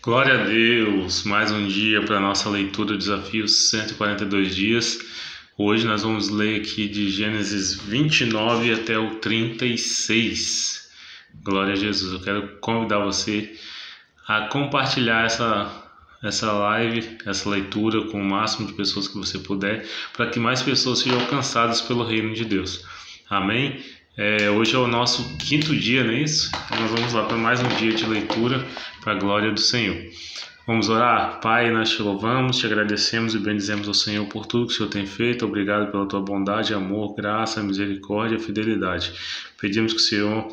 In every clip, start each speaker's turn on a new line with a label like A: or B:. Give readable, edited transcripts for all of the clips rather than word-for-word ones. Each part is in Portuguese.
A: Glória a Deus, mais um dia para a nossa leitura do desafio 142 dias. Hoje nós vamos ler aqui de Gênesis 29 até o 36. Glória a Jesus. Eu quero convidar você a compartilhar essa live, essa leitura com o máximo de pessoas que você puder, para que mais pessoas sejam alcançadas pelo reino de Deus. Amém? Hoje é o nosso quinto dia, não é isso? Então nós vamos lá para mais um dia de leitura para a glória do Senhor. Vamos orar? Pai, nós te louvamos, te agradecemos e bendizemos ao Senhor por tudo que o Senhor tem feito. Obrigado pela tua bondade, amor, graça, misericórdia e fidelidade. Pedimos que o Senhor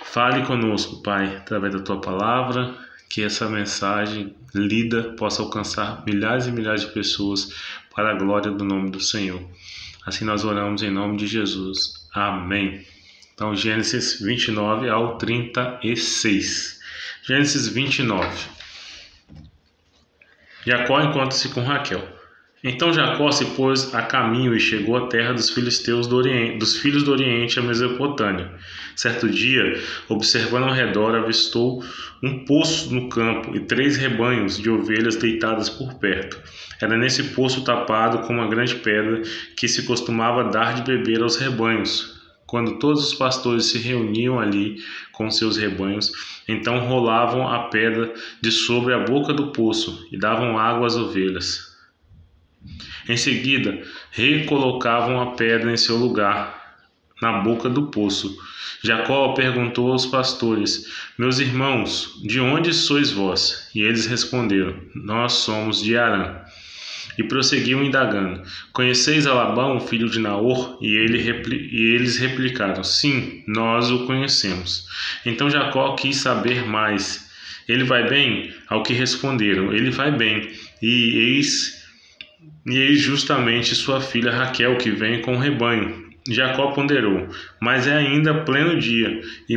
A: fale conosco, Pai, através da tua palavra, que essa mensagem lida possa alcançar milhares e milhares de pessoas para a glória do nome do Senhor. Assim nós oramos em nome de Jesus. Amém. Então, Gênesis 29 ao 36. Gênesis 29. Jacó encontra-se com Raquel. Então Jacó se pôs a caminho e chegou à terra dos filisteus dos filhos do Oriente, a Mesopotâmia. Certo dia, observando ao redor, avistou um poço no campo e 3 rebanhos de ovelhas deitadas por perto. Era nesse poço tapado com uma grande pedra que se costumava dar de beber aos rebanhos. Quando todos os pastores se reuniam ali com seus rebanhos, então rolavam a pedra de sobre a boca do poço e davam água às ovelhas. Em seguida, recolocavam a pedra em seu lugar, na boca do poço. Jacó perguntou aos pastores: Meus irmãos, de onde sois vós? E eles responderam: Nós somos de Harã. E prosseguiu indagando: Conheceis a Labão, filho de Naor? E eles replicaram: Sim, nós o conhecemos. Então Jacó quis saber mais. Ele vai bem? Ao que responderam: Ele vai bem. E eis justamente sua filha Raquel, que vem com o rebanho. Jacó ponderou: Mas é ainda pleno dia, e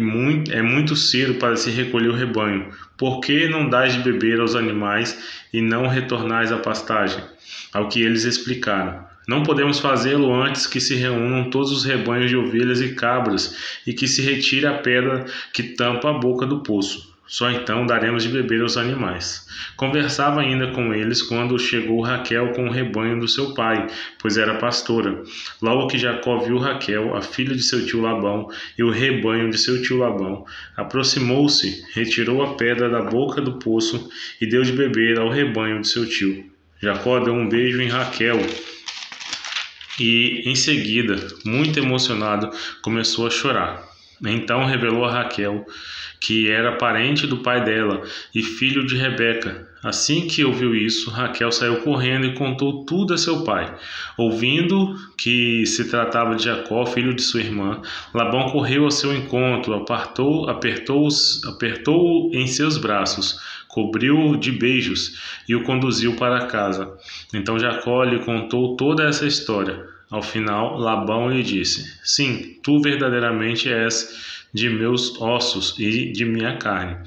A: é muito cedo para se recolher o rebanho. Por que não dais de beber aos animais e não retornais à pastagem? Ao que eles explicaram: Não podemos fazê-lo antes que se reúnam todos os rebanhos de ovelhas e cabras e que se retire a pedra que tampa a boca do poço. Só então daremos de beber aos animais. Conversava ainda com eles quando chegou Raquel com o rebanho do seu pai, pois era pastora. Logo que Jacó viu Raquel, a filha de seu tio Labão, e o rebanho de seu tio Labão, aproximou-se, retirou a pedra da boca do poço e deu de beber ao rebanho de seu tio. Jacó deu um beijo em Raquel e, em seguida, muito emocionado, começou a chorar. Então revelou a Raquel que era parente do pai dela e filho de Rebeca. Assim que ouviu isso, Raquel saiu correndo e contou tudo a seu pai. Ouvindo que se tratava de Jacó, filho de sua irmã, Labão correu ao seu encontro, apertou-o em seus braços, cobriu-o de beijos e o conduziu para casa. Então Jacó lhe contou toda essa história. Ao final, Labão lhe disse: Sim, tu verdadeiramente és de meus ossos e de minha carne.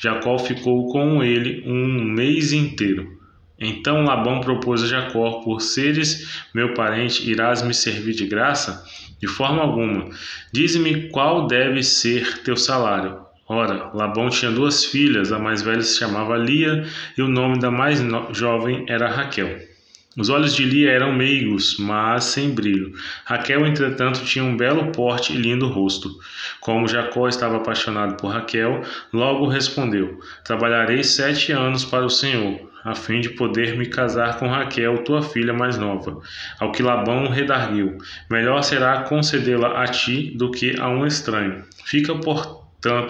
A: Jacó ficou com ele um mês inteiro. Então Labão propôs a Jacó: Por seres meu parente, irás me servir de graça? De forma alguma. Dize-me qual deve ser teu salário. Ora, Labão tinha 2 filhas, a mais velha se chamava Lia e o nome da mais jovem era Raquel. Os olhos de Lia eram meigos, mas sem brilho. Raquel, entretanto, tinha um belo porte e lindo rosto. Como Jacó estava apaixonado por Raquel, logo respondeu: Trabalharei 7 anos para o Senhor, a fim de poder me casar com Raquel, tua filha mais nova. Ao que Labão redarguiu: Melhor será concedê-la a ti do que a um estranho. Fica, portanto,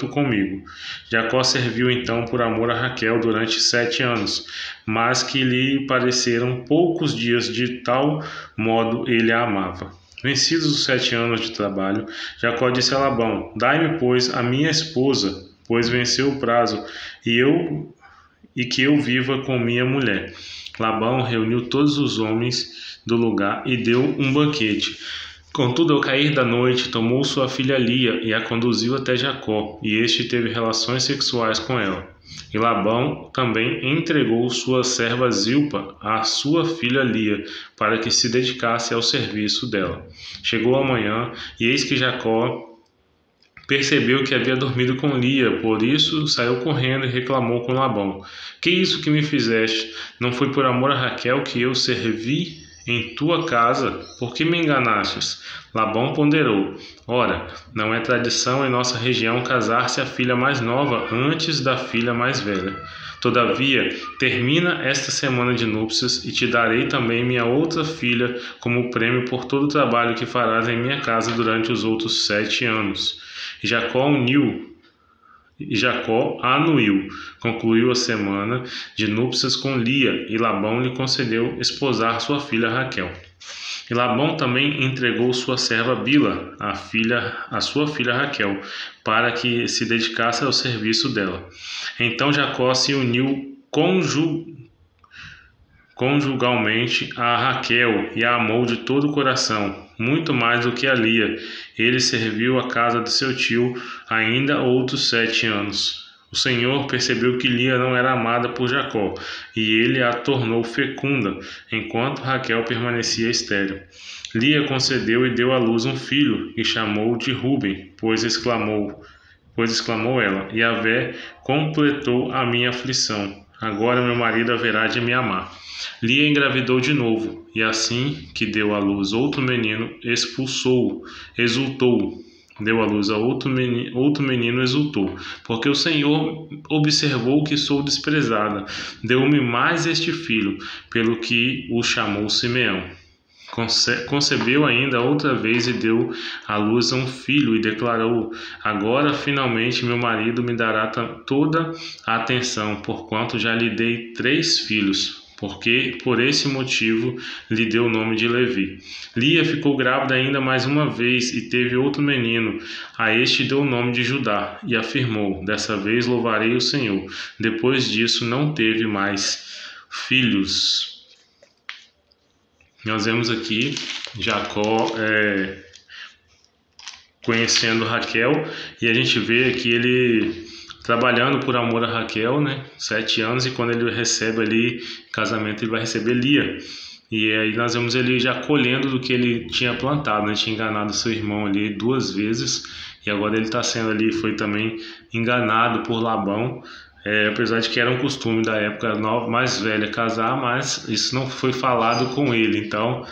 A: comigo. Jacó serviu então por amor a Raquel durante 7 anos, mas que lhe pareceram poucos dias, de tal modo ele a amava. Vencidos os 7 anos de trabalho, Jacó disse a Labão: Dai-me, pois, a minha esposa, pois venceu o prazo, e que eu viva com minha mulher. Labão reuniu todos os homens do lugar e deu um banquete. Contudo, ao cair da noite, tomou sua filha Lia e a conduziu até Jacó, e este teve relações sexuais com ela. E Labão também entregou sua serva Zilpa à sua filha Lia, para que se dedicasse ao serviço dela. Chegou a manhã, e eis que Jacó percebeu que havia dormido com Lia, por isso saiu correndo e reclamou com Labão: Que isso que me fizeste? Não foi por amor a Raquel que eu servi em tua casa? Por que me enganastes? Labão ponderou: Ora, não é tradição em nossa região casar-se a filha mais nova antes da filha mais velha. Todavia, termina esta semana de núpcias e te darei também minha outra filha como prêmio por todo o trabalho que farás em minha casa durante os outros 7 anos. E Jacó anuiu, concluiu a semana de núpcias com Lia, e Labão lhe concedeu esposar sua filha Raquel. E Labão também entregou sua serva Bila, a sua filha Raquel, para que se dedicasse ao serviço dela. Então Jacó se uniu conjugalmente a Raquel e a amou de todo o coração, muito mais do que a Lia. Ele serviu a casa de seu tio ainda outros 7 anos. O Senhor percebeu que Lia não era amada por Jacó, e ele a tornou fecunda, enquanto Raquel permanecia estéril. Lia concedeu e deu à luz um filho, e chamou de Ruben, pois exclamou ela: Yahvé completou a minha aflição. Agora meu marido haverá de me amar. Lia engravidou de novo, e assim que deu à luz outro menino, exultou. Deu à luz a outro menino, exultou, porque o Senhor observou que sou desprezada. Deu-me mais este filho, pelo que o chamou Simeão. Concebeu ainda outra vez e deu à luz a um filho, e declarou: Agora finalmente meu marido me dará toda a atenção, porquanto já lhe dei 3 filhos. Porque por esse motivo lhe deu o nome de Levi. Lia ficou grávida ainda mais uma vez e teve outro menino. A este deu o nome de Judá e afirmou: Dessa vez louvarei o Senhor. Depois disso não teve mais filhos. Nós vemos aqui Jacó conhecendo Raquel, e a gente vê aqui ele trabalhando por amor a Raquel, né? 7 anos, e quando ele recebe ali casamento, ele vai receber Lia. E aí nós vemos ele já colhendo do que ele tinha plantado, né? Tinha enganado seu irmão ali 2 vezes, e agora ele está sendo ali, foi também enganado por Labão, apesar de que era um costume da época mais velha casar, mas isso não foi falado com ele. Então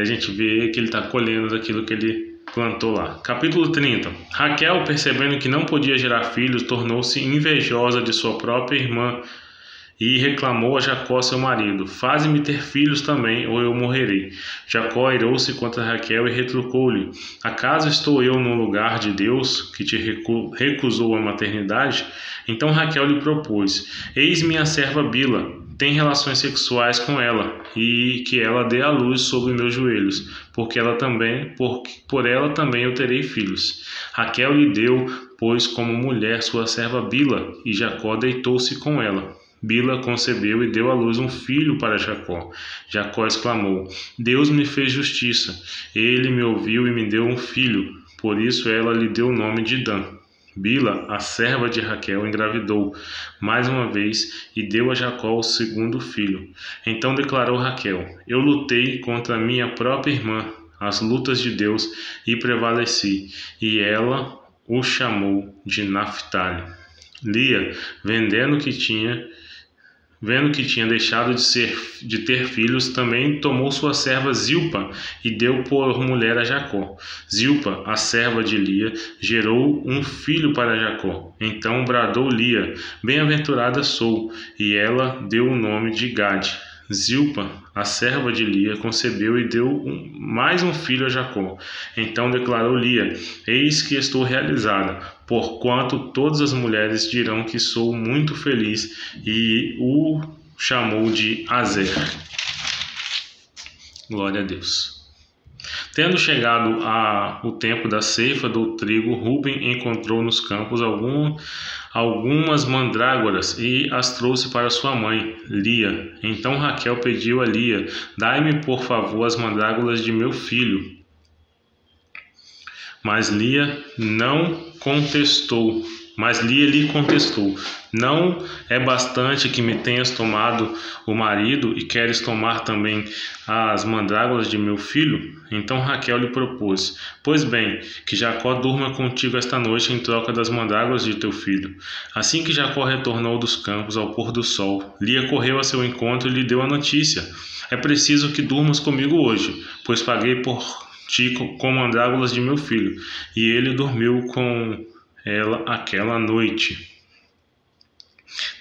A: a gente vê que ele está colhendo daquilo que ele plantou lá. Capítulo 30. Raquel, percebendo que não podia gerar filhos, tornou-se invejosa de sua própria irmã e reclamou a Jacó, seu marido: Faze-me ter filhos também, ou eu morrerei. Jacó irou-se contra Raquel e retrucou-lhe: Acaso estou eu no lugar de Deus, que te recusou a maternidade? Então Raquel lhe propôs: Eis minha serva Bila, tem relações sexuais com ela, e que ela dê à luz sobre meus joelhos, por ela também eu terei filhos. Raquel lhe deu, pois, como mulher sua serva Bila, e Jacó deitou-se com ela. Bila concebeu e deu à luz um filho para Jacó. Jacó exclamou: Deus me fez justiça. Ele me ouviu e me deu um filho. Por isso ela lhe deu o nome de Dan. Bila, a serva de Raquel, engravidou mais uma vez e deu a Jacó o segundo filho. Então declarou Raquel: Eu lutei contra minha própria irmã, as lutas de Deus, e prevaleci. E ela o chamou de Naphtali. Lia, vendo que tinha deixado de ter filhos, também tomou sua serva Zilpa e deu por mulher a Jacó. Zilpa, a serva de Lia, gerou um filho para Jacó. Então bradou Lia: Bem-aventurada sou, e ela deu o nome de Gade. Zilpa, a serva de Lia, concebeu e deu mais um filho a Jacó. Então declarou Lia: Eis que estou realizada, porquanto todas as mulheres dirão que sou muito feliz, e o chamou de Azer. Glória a Deus. Tendo chegado o tempo da ceifa do trigo, Ruben encontrou nos campos algumas mandrágoras e as trouxe para sua mãe, Lia. Então Raquel pediu a Lia: Dai-me, por favor, as mandrágoras de meu filho. Mas Lia não contestou. Mas Lia lhe contestou: não é bastante que me tenhas tomado o marido e queres tomar também as mandrágoras de meu filho? Então Raquel lhe propôs: pois bem, que Jacó durma contigo esta noite em troca das mandrágoras de teu filho. Assim que Jacó retornou dos campos ao pôr do sol, Lia correu a seu encontro e lhe deu a notícia: é preciso que durmas comigo hoje, pois paguei por ti com mandrágoras de meu filho. E ele dormiu com ela aquela noite.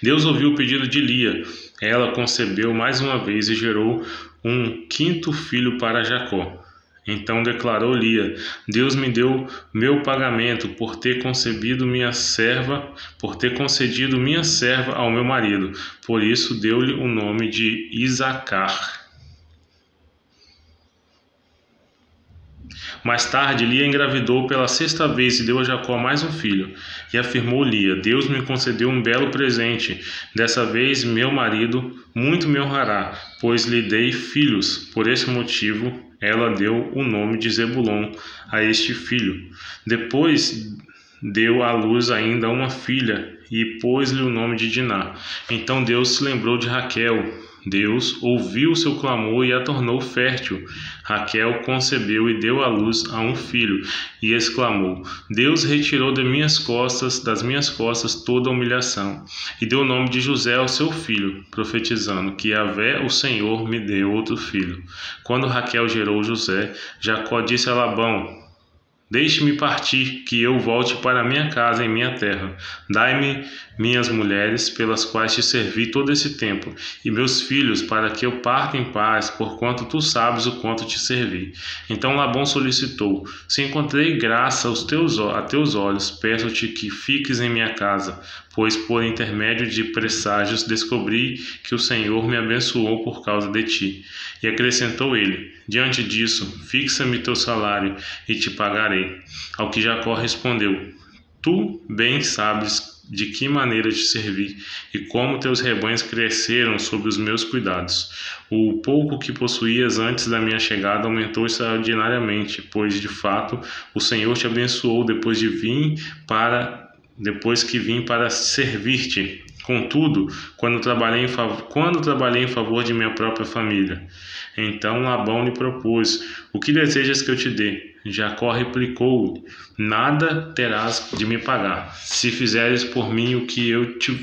A: Deus ouviu o pedido de Lia. Ela concebeu mais uma vez e gerou um quinto filho para Jacó. Então declarou Lia: Deus me deu meu pagamento por ter concedido minha serva ao meu marido. Por isso deu-lhe o nome de Isacar. Mais tarde, Lia engravidou pela sexta vez e deu a Jacó mais um filho. E afirmou Lia: Deus me concedeu um belo presente. Dessa vez, meu marido muito me honrará, pois lhe dei filhos. Por esse motivo, ela deu o nome de Zebulon a este filho. Depois deu à luz ainda uma filha e pôs-lhe o nome de Diná. Então Deus se lembrou de Raquel. Deus ouviu seu clamor e a tornou fértil. Raquel concebeu e deu à luz a um filho, e exclamou: Deus retirou das minhas costas toda a humilhação, e deu o nome de José ao seu filho, profetizando que Yahvé, o Senhor, me deu outro filho. Quando Raquel gerou José, Jacó disse a Labão: deixe-me partir, que eu volte para minha casa em minha terra. Dai-me minhas mulheres, pelas quais te servi todo esse tempo, e meus filhos, para que eu parta em paz, porquanto tu sabes o quanto te servi. Então Labão solicitou: se encontrei graça a teus olhos, peço-te que fiques em minha casa, pois por intermédio de presságios descobri que o Senhor me abençoou por causa de ti. E acrescentou ele: diante disso, fixa-me teu salário e te pagarei. Ao que Jacó respondeu: tu bem sabes de que maneira te servi e como teus rebanhos cresceram sob os meus cuidados. O pouco que possuías antes da minha chegada aumentou extraordinariamente, pois de fato o Senhor te abençoou depois que vim para servir-te. Contudo, quando trabalhei em favor de minha própria família. Então Labão lhe propôs: o que desejas que eu te dê? Jacó replicou: nada terás de me pagar, se fizeres por mim o que eu te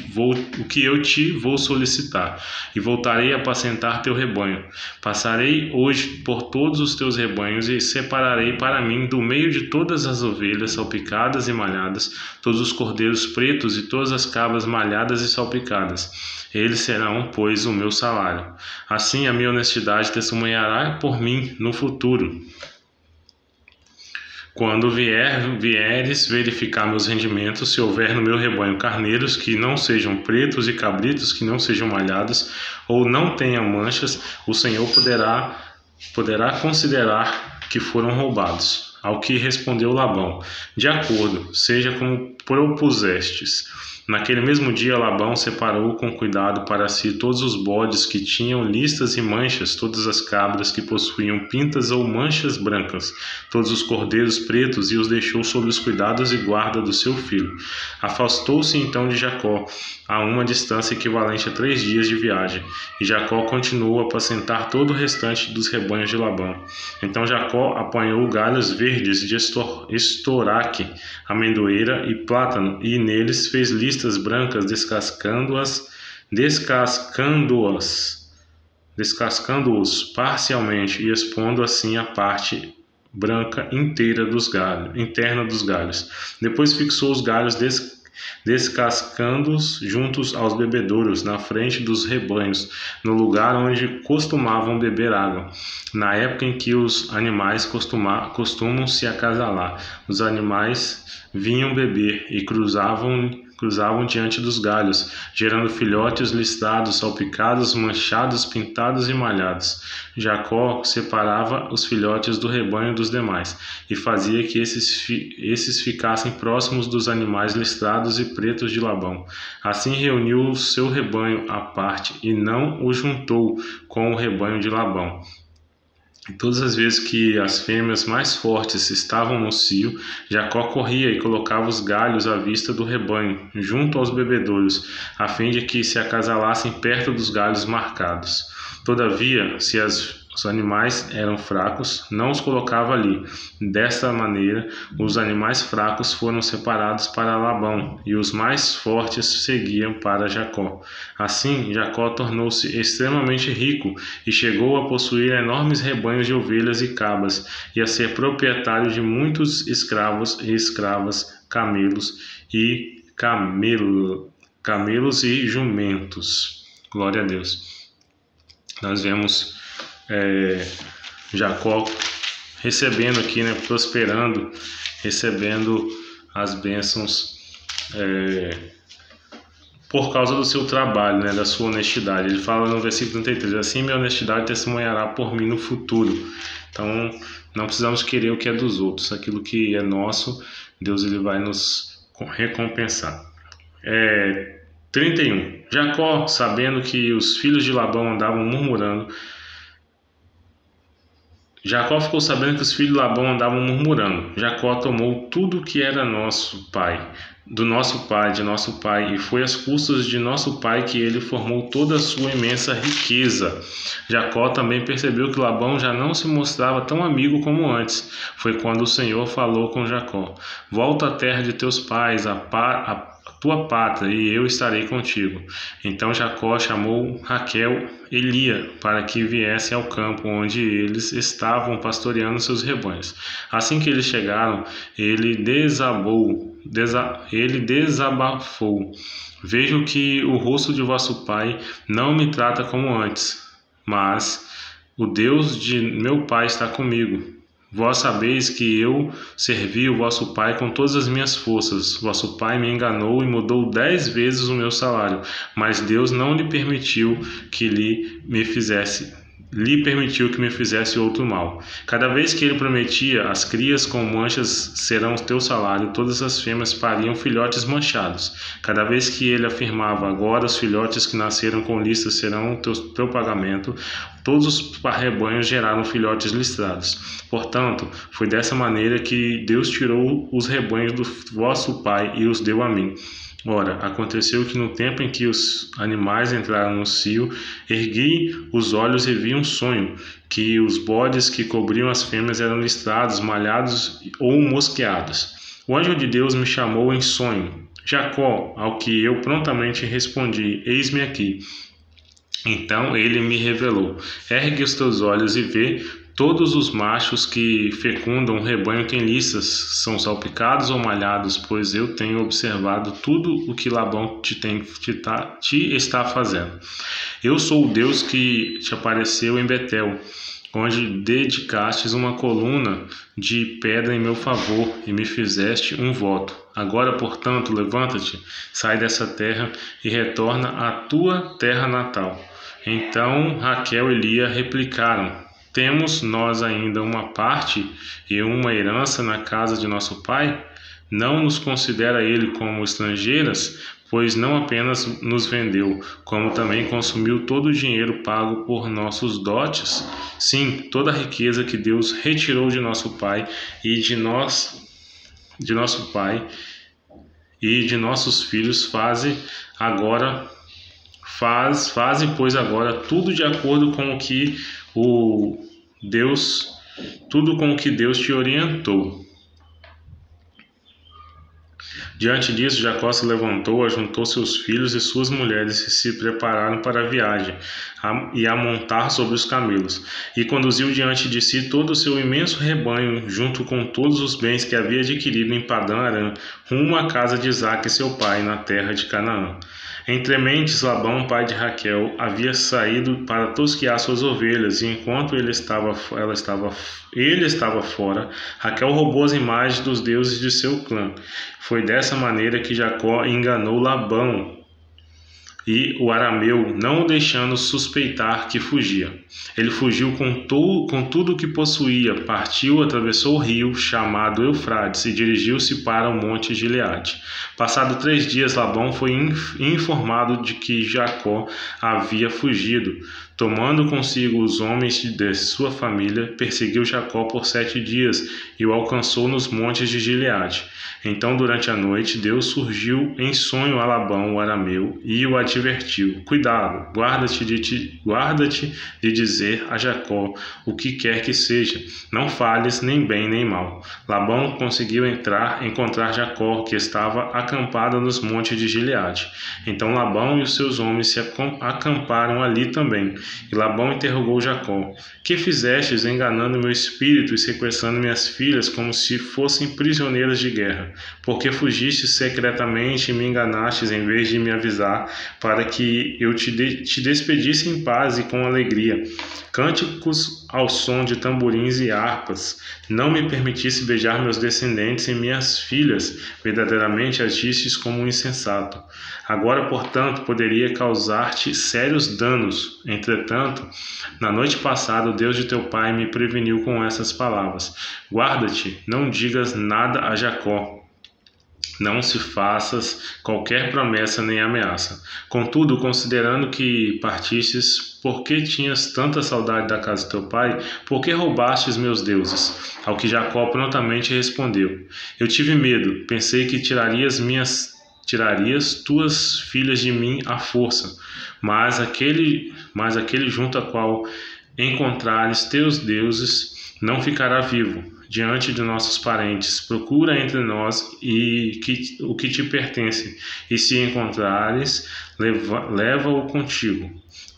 A: vou solicitar, e voltarei a apacentar teu rebanho. Passarei hoje por todos os teus rebanhos e separarei para mim do meio de todas as ovelhas salpicadas e malhadas, todos os cordeiros pretos e todas as cabras malhadas e salpicadas. Eles serão, pois, o meu salário. Assim a minha honestidade testemunhará por mim no futuro. Quando vieres verificar meus rendimentos, se houver no meu rebanho carneiros que não sejam pretos e cabritos que não sejam malhados ou não tenham manchas, o Senhor poderá considerar que foram roubados. Ao que respondeu Labão: de acordo, seja como propusestes. Naquele mesmo dia, Labão separou com cuidado para si todos os bodes que tinham listas e manchas, todas as cabras que possuíam pintas ou manchas brancas, todos os cordeiros pretos, e os deixou sob os cuidados e guarda do seu filho. Afastou-se então de Jacó, a uma distância equivalente a 3 dias de viagem, e Jacó continuou a apacentar todo o restante dos rebanhos de Labão. Então Jacó apanhou galhos verdes de estoraque, amendoeira e plátano, e neles fez listas brancas, descascando-os parcialmente e expondo assim a parte branca interna dos galhos. Depois fixou os galhos descascando-os juntos aos bebedouros, na frente dos rebanhos, no lugar onde costumavam beber água. Na época em que os animais costumam se acasalar, os animais vinham beber e cruzavam diante dos galhos, gerando filhotes listrados, salpicados, manchados, pintados e malhados. Jacó separava os filhotes do rebanho dos demais e fazia que esses ficassem próximos dos animais listrados e pretos de Labão. Assim reuniu o seu rebanho à parte e não o juntou com o rebanho de Labão. E todas as vezes que as fêmeas mais fortes estavam no cio, Jacó corria e colocava os galhos à vista do rebanho, junto aos bebedouros, a fim de que se acasalassem perto dos galhos marcados. Todavia, se os animais eram fracos, não os colocava ali. Desta maneira, os animais fracos foram separados para Labão, e os mais fortes seguiam para Jacó. Assim, Jacó tornou-se extremamente rico e chegou a possuir enormes rebanhos de ovelhas e cabras, e a ser proprietário de muitos escravos e escravas, camelos e jumentos. Glória a Deus. Nós vemos Jacó recebendo aqui, prosperando, recebendo as bênçãos por causa do seu trabalho, da sua honestidade. Ele fala no versículo 33, assim minha honestidade testemunhará por mim no futuro. Então, não precisamos querer o que é dos outros. Aquilo que é nosso, Deus ele vai nos recompensar. 31. Jacó, sabendo que os filhos de Labão andavam murmurando, Jacó ficou sabendo que os filhos de Labão andavam murmurando. Jacó tomou tudo que era de nosso pai, e foi às custas de nosso pai que ele formou toda a sua imensa riqueza. Jacó também percebeu que Labão já não se mostrava tão amigo como antes. Foi quando o Senhor falou com Jacó: volta à terra de teus pais, a tua pátria, e eu estarei contigo. Então Jacó chamou Raquel e Lia para que viessem ao campo onde eles estavam pastoreando seus rebanhos. Assim que eles chegaram, ele desabafou: vejo que o rosto de vosso pai não me trata como antes, mas o Deus de meu pai está comigo. Vós sabeis que eu servi o vosso pai com todas as minhas forças. Vosso pai me enganou e mudou 10 vezes o meu salário, mas Deus não lhe permitiu que me fizesse outro mal. Cada vez que ele prometia, as crias com manchas serão o teu salário, todas as fêmeas pariam filhotes manchados. Cada vez que ele afirmava, agora os filhotes que nasceram com listas serão o teu pagamento, todos os rebanhos geraram filhotes listrados. Portanto, foi dessa maneira que Deus tirou os rebanhos do vosso pai e os deu a mim. Ora, aconteceu que no tempo em que os animais entraram no cio, ergui os olhos e vi um sonho, que os bodes que cobriam as fêmeas eram listrados, malhados ou mosqueados. O anjo de Deus me chamou em sonho: Jacó, ao que eu prontamente respondi: eis-me aqui. Então ele me revelou: ergue os teus olhos e vê. Todos os machos que fecundam o rebanho têm listas, são salpicados ou malhados, pois eu tenho observado tudo o que Labão te está fazendo. Eu sou o Deus que te apareceu em Betel, onde dedicaste uma coluna de pedra em meu favor e me fizeste um voto. Agora, portanto, levanta-te, sai dessa terra e retorna à tua terra natal. Então Raquel e Lia replicaram: temos nós ainda uma parte e uma herança na casa de nosso pai? Não nos considera ele como estrangeiras, pois não apenas nos vendeu, como também consumiu todo o dinheiro pago por nossos dotes? Sim, toda a riqueza que Deus retirou de nosso pai e de nosso pai e de nossos filhos faze, pois agora tudo de acordo com o que Deus te orientou. Diante disso, Jacó se levantou, ajuntou seus filhos e suas mulheres e se prepararam para a viagem e a montar sobre os camelos, e conduziu diante de si todo o seu imenso rebanho, junto com todos os bens que havia adquirido em Padã Arã, rumo à casa de Isaque seu pai, na terra de Canaã. Entre mentes, Labão, pai de Raquel, havia saído para tosquear suas ovelhas, e enquanto ele estava fora, Raquel roubou as imagens dos deuses de seu clã. Foi dessa maneira que Jacó enganou Labão e o arameu, não o deixando suspeitar que fugia. Ele fugiu com tudo o que possuía, partiu, atravessou o rio, chamado Eufrates, e dirigiu-se para o monte Gileade. Passado 3 dias, Labão foi informado de que Jacó havia fugido. Tomando consigo os homens de sua família, perseguiu Jacó por 7 dias e o alcançou nos montes de Gileade. Então, durante a noite, Deus surgiu em sonho a Labão, o arameu, e o advertiu: Cuidado, guarda-te de dizer a Jacó o que quer que seja. Não falhes nem bem nem mal. Labão conseguiu encontrar Jacó, que estava acampado nos montes de Gileade. Então Labão e os seus homens se acamparam ali também. E Labão interrogou Jacó: Que fizestes enganando meu espírito e sequestrando minhas filhas como se fossem prisioneiras de guerra? Porque fugiste secretamente e me enganastes em vez de me avisar, para que eu te despedisse em paz e com alegria. Cânticos ao som de tamborins e harpas. Não me permitisse beijar meus descendentes e minhas filhas, verdadeiramente agistes como um insensato. Agora, portanto, poderia causar-te sérios danos. Entretanto, na noite passada, o Deus de teu pai me preveniu com essas palavras: Guarda-te, não digas nada a Jacó. Não se faças qualquer promessa nem ameaça. Contudo, considerando que partistes, por que tinhas tanta saudade da casa de teu pai? Por que roubastes meus deuses? Ao que Jacó prontamente respondeu: Eu tive medo, pensei que tirarias tuas filhas de mim à força, mas aquele junto a qual encontrares teus deuses não ficará vivo diante de nossos parentes. Procura entre nós o que te pertence, e se encontrares, leva-o contigo.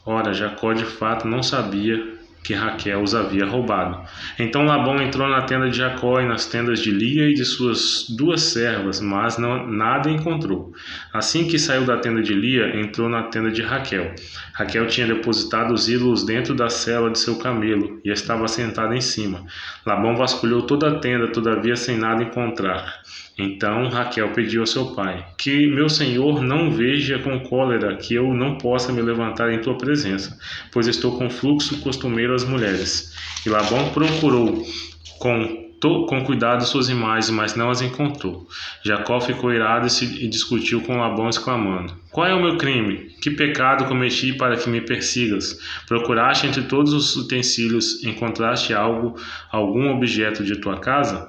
A: Ora, Jacó de fato não sabia que Raquel os havia roubado. Então Labão entrou na tenda de Jacó e nas tendas de Lia e de suas 2 servas, mas nada encontrou. Assim que saiu da tenda de Lia, entrou na tenda de Raquel. Raquel tinha depositado os ídolos dentro da sela de seu camelo e estava sentada em cima. Labão vasculhou toda a tenda, todavia sem nada encontrar. Então Raquel pediu a seu pai: Que meu senhor não veja com cólera que eu não possa me levantar em tua presença, pois estou com fluxo costumeiro às mulheres. E Labão procurou com cuidado suas imagens, mas não as encontrou. Jacó ficou irado e discutiu com Labão, exclamando: Qual é o meu crime? Que pecado cometi para que me persigas? Procuraste entre todos os utensílios, encontraste algum objeto de tua casa?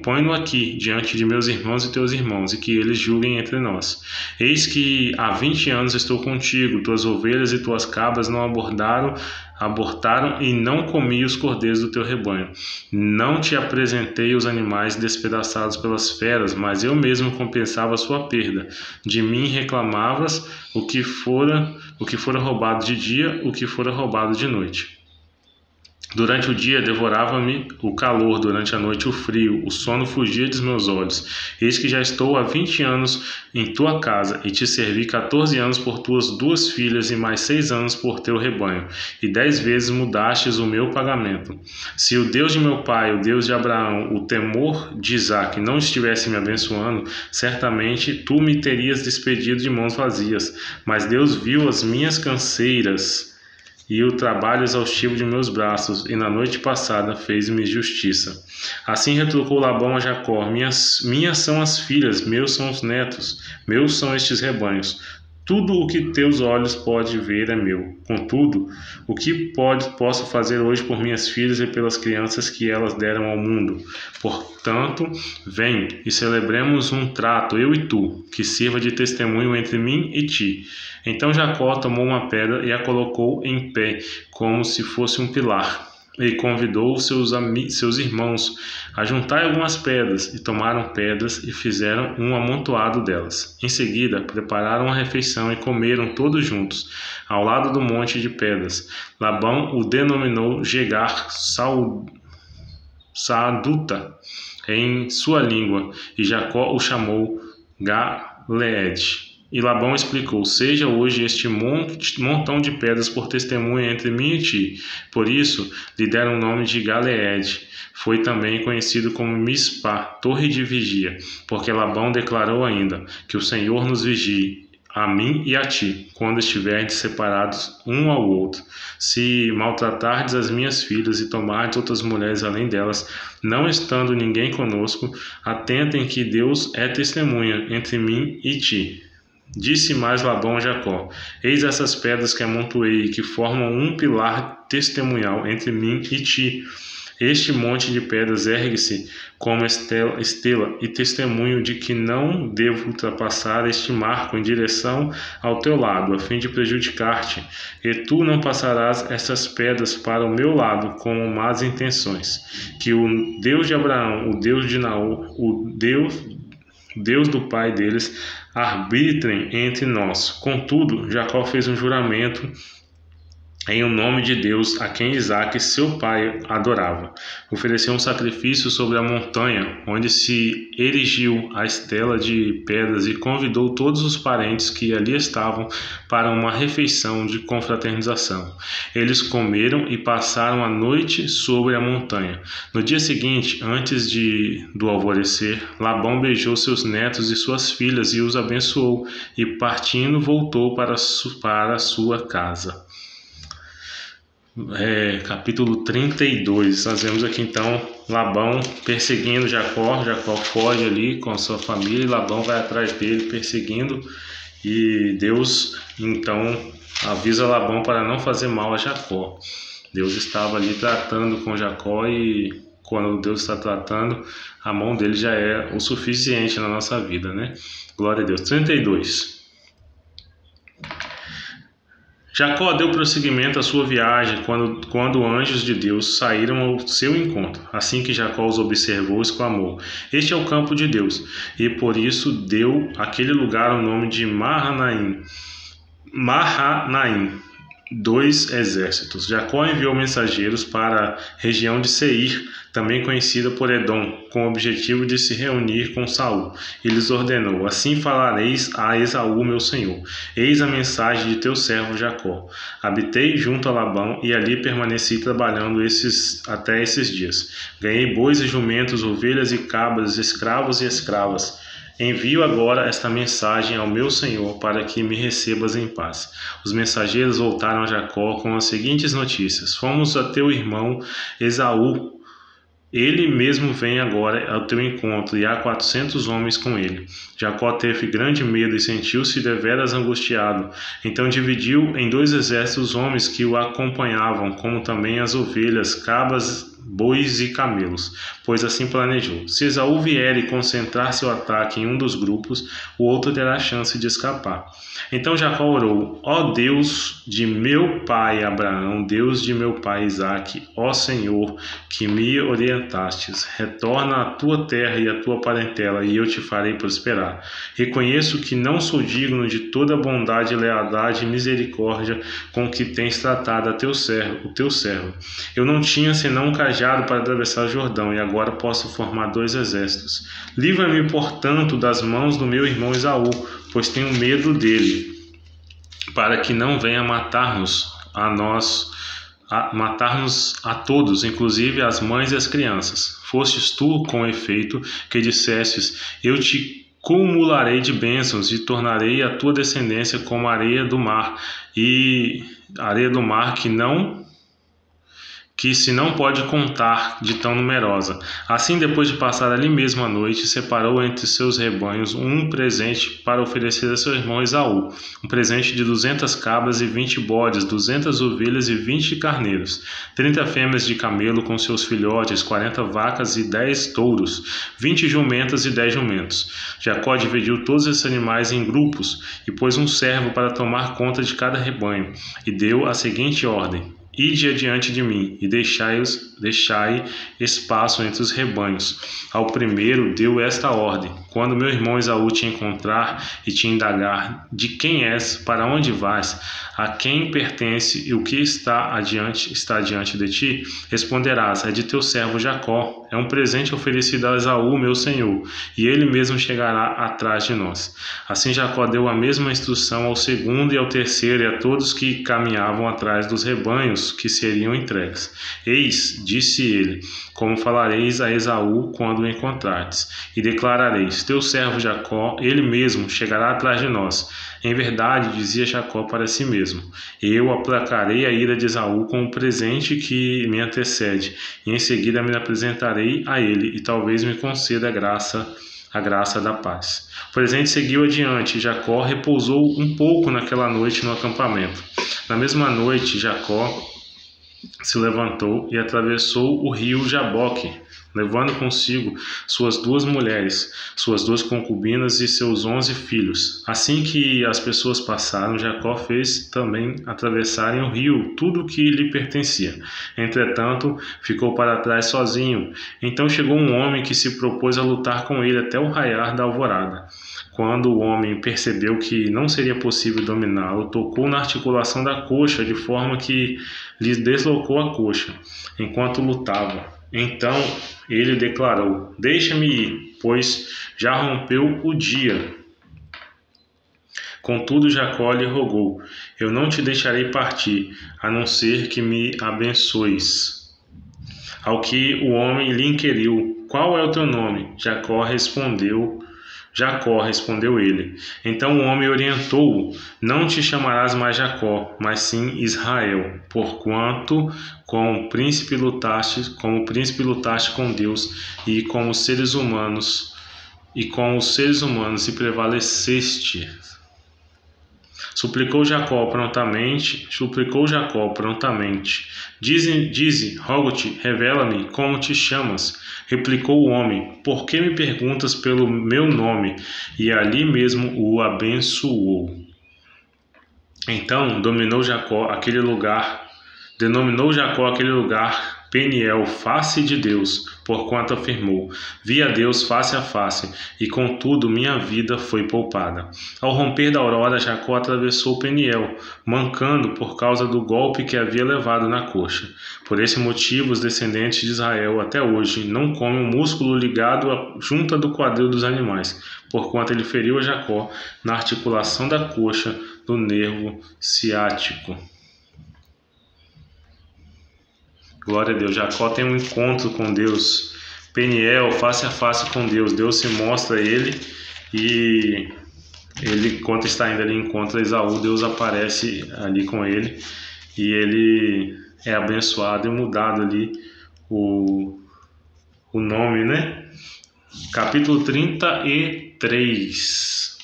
A: Põe-no aqui, diante de meus irmãos e teus irmãos, e que eles julguem entre nós. Eis que há 20 anos estou contigo, tuas ovelhas e tuas cabras não abortaram e não comi os cordeiros do teu rebanho. Não te apresentei os animais despedaçados pelas feras, mas eu mesmo compensava a sua perda. De mim reclamavas o que fora roubado de dia, o que fora roubado de noite. Durante o dia devorava-me o calor, durante a noite o frio, o sono fugia dos meus olhos. Eis que já estou há 20 anos em tua casa, e te servi 14 anos por tuas 2 filhas e mais 6 anos por teu rebanho, e 10 vezes mudastes o meu pagamento. Se o Deus de meu pai, o Deus de Abraão, o temor de Isaque não estivesse me abençoando, certamente tu me terias despedido de mãos vazias. Mas Deus viu as minhas canseiras e o trabalho exaustivo de meus braços, e na noite passada fez-me justiça. Assim retrucou Labão a Jacó: Minhas são as filhas, meus são os netos, meus são estes rebanhos. Tudo o que teus olhos podem ver é meu. Contudo, o que posso fazer hoje por minhas filhas e pelas crianças que elas deram ao mundo? Portanto, vem e celebremos um trato, eu e tu, que sirva de testemunho entre mim e ti. Então Jacó tomou uma pedra e a colocou em pé, como se fosse um pilar. E convidou seus irmãos a juntar algumas pedras, e tomaram pedras e fizeram um amontoado delas. Em seguida, prepararam a refeição e comeram todos juntos, ao lado do monte de pedras. Labão o denominou Jegar Saaduta em sua língua, e Jacó o chamou Galeed. E Labão explicou: Seja hoje este montão de pedras por testemunha entre mim e ti. Por isso lhe deram o nome de Galeed. Foi também conhecido como Mispá, torre de vigia, porque Labão declarou ainda: Que o Senhor nos vigie, a mim e a ti, quando estiverdes separados um ao outro. Se maltratardes as minhas filhas e tomardes outras mulheres além delas, não estando ninguém conosco, atentem que Deus é testemunha entre mim e ti. Disse mais Labão a Jacó: Eis essas pedras que amontoei e que formam um pilar testemunhal entre mim e ti. Este monte de pedras ergue-se como estela e testemunho de que não devo ultrapassar este marco em direção ao teu lado, a fim de prejudicar-te. E tu não passarás estas pedras para o meu lado com más intenções. Que o Deus de Abraão, o Deus de Naor, o Deus do pai deles, arbitrem entre nós. Contudo, Jacó fez um juramento em o nome de Deus, a quem Isaque, seu pai, adorava. Ofereceu um sacrifício sobre a montanha, onde se erigiu a estela de pedras, e convidou todos os parentes que ali estavam para uma refeição de confraternização. Eles comeram e passaram a noite sobre a montanha. No dia seguinte, antes do alvorecer, Labão beijou seus netos e suas filhas e os abençoou, e partindo voltou para sua casa. Capítulo 32, nós vemos aqui então Labão perseguindo Jacó. Jacó foge ali com a sua família e Labão vai atrás dele perseguindo, e Deus então avisa Labão para não fazer mal a Jacó. Deus estava ali tratando com Jacó, e quando Deus está tratando, a mão dele já é o suficiente na nossa vida, né? Glória a Deus. 32. Jacó deu prosseguimento à sua viagem quando anjos de Deus saíram ao seu encontro. Assim que Jacó os observou, exclamou: Este é o campo de Deus. E por isso deu àquele lugar o nome de Mahanaim, 2 exércitos. Jacó enviou mensageiros para a região de Seir, também conhecida por Edom, com o objetivo de se reunir com Saul. E lhes ordenou: Assim falareis a Esaú, meu senhor: Eis a mensagem de teu servo Jacó. Habitei junto a Labão e ali permaneci trabalhando até esses dias. Ganhei bois e jumentos, ovelhas e cabras, escravos e escravas. Envio agora esta mensagem ao meu senhor para que me recebas em paz. Os mensageiros voltaram a Jacó com as seguintes notícias: Fomos a teu irmão Esaú. Ele mesmo vem agora ao teu encontro, e há 400 homens com ele. Jacó teve grande medo e sentiu-se deveras angustiado. Então dividiu em 2 exércitos os homens que o acompanhavam, como também as ovelhas, cabras, bois e camelos, pois assim planejou: se Esaú vier e concentrar seu ataque em um dos grupos, o outro terá chance de escapar. Então Jacó orou: Ó Deus de meu pai Abraão, Deus de meu pai Isaque, ó Senhor, que me orientastes, retorna à tua terra e à tua parentela, e eu te farei prosperar. Reconheço que não sou digno de toda a bondade, lealdade e misericórdia com que tens tratado o teu servo. Eu não tinha senão um cajado para atravessar o Jordão, e agora posso formar 2 exércitos. Livra-me, portanto, das mãos do meu irmão Esaú, pois tenho medo dele, para que não venha matar-nos a todos, inclusive as mães e as crianças. Fostes tu, com efeito, que dissestes: Eu te cumularei de bênçãos e tornarei a tua descendência como a areia do mar, que se não pode contar de tão numerosa. Assim, depois de passar ali mesmo a noite, separou entre seus rebanhos um presente para oferecer a seu irmão Esaú, um presente de 200 cabras e 20 bodes, 200 ovelhas e 20 carneiros, 30 fêmeas de camelo com seus filhotes, 40 vacas e 10 touros, 20 jumentas e 10 jumentos. Jacó dividiu todos esses animais em grupos e pôs um servo para tomar conta de cada rebanho, e deu a seguinte ordem: Ide adiante de mim, e deixai espaço entre os rebanhos. Ao primeiro deu esta ordem: quando meu irmão Esaú te encontrar e te indagar: de quem és, para onde vais, a quem pertence e o que está diante de ti, responderás: é de teu servo Jacó. É um presente oferecido a Esaú, meu senhor, e ele mesmo chegará atrás de nós. Assim Jacó deu a mesma instrução ao segundo e ao terceiro e a todos que caminhavam atrás dos rebanhos que seriam entregues. Eis, disse ele, como falareis a Esaú quando o encontrardes, e declarareis: teu servo Jacó, ele mesmo, chegará atrás de nós. Em verdade, dizia Jacó para si mesmo: eu aplacarei a ira de Esaú com o presente que me antecede, e em seguida me apresentarei a ele, e talvez me conceda a graça da paz. O presente seguiu adiante. Jacó repousou um pouco naquela noite no acampamento. Na mesma noite, Jacó se levantou e atravessou o rio Jaboque, levando consigo suas 2 mulheres, suas 2 concubinas e seus 11 filhos. Assim que as pessoas passaram, Jacó fez também atravessarem o rio tudo o que lhe pertencia. Entretanto, ficou para trás sozinho. Então chegou um homem que se propôs a lutar com ele até o raiar da alvorada. Quando o homem percebeu que não seria possível dominá-lo, tocou na articulação da coxa, de forma que lhe deslocou a coxa, enquanto lutava. Então ele declarou: "Deixa-me ir, pois já rompeu o dia." Contudo, Jacó lhe rogou: "Eu não te deixarei partir, a não ser que me abençoes." Ao que o homem lhe inquiriu: "Qual é o teu nome?" Jacó respondeu ele. Então o homem orientou-o: "Não te chamarás mais Jacó, mas sim Israel, porquanto como príncipe lutaste com Deus e com os seres humanos e prevaleceste." Suplicou Jacó prontamente. Dize, rogo-te, revela-me como te chamas." Replicou o homem: "Por que me perguntas pelo meu nome?" E ali mesmo o abençoou. Então denominou Jacó aquele lugar Peniel, face de Deus, porquanto afirmou: "Vi a Deus face a face, e contudo minha vida foi poupada." Ao romper da aurora, Jacó atravessou Peniel, mancando por causa do golpe que havia levado na coxa. Por esse motivo, os descendentes de Israel até hoje não comem o músculo ligado à junta do quadril dos animais, porquanto ele feriu a Jacó na articulação da coxa do nervo ciático. Glória a Deus. Jacó tem um encontro com Deus. Peniel, face a face com Deus. Deus se mostra a ele e ele, enquanto está indo ali, encontra Esaú. Deus aparece ali com ele e ele é abençoado e mudado ali o nome, né? Capítulo 33.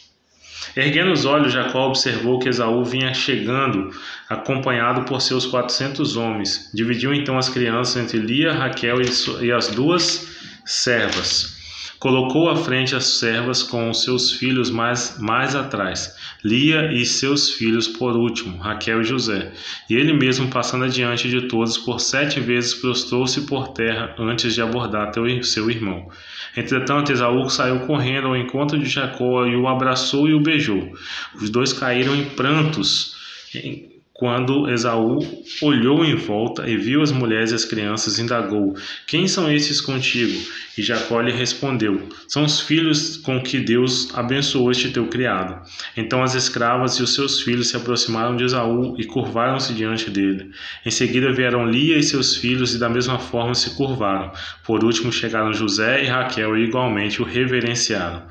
A: Erguendo os olhos, Jacó observou que Esaú vinha chegando, acompanhado por seus 400 homens. Dividiu então as crianças entre Lia, Raquel e as 2 servas. Colocou à frente as servas com os seus filhos mais atrás, Lia e seus filhos por último, Raquel e José. E ele mesmo, passando adiante de todos, por 7 vezes prostrou-se por terra antes de abordar seu irmão. Entretanto, Esaú saiu correndo ao encontro de Jacó e o abraçou e o beijou. Os 2 caíram em prantos. Quando Esaú olhou em volta e viu as mulheres e as crianças, indagou: "Quem são esses contigo?" E Jacó lhe respondeu: "São os filhos com que Deus abençoou este teu criado." Então as escravas e os seus filhos se aproximaram de Esaú e curvaram-se diante dele. Em seguida vieram Lia e seus filhos e da mesma forma se curvaram. Por último chegaram José e Raquel e igualmente o reverenciaram.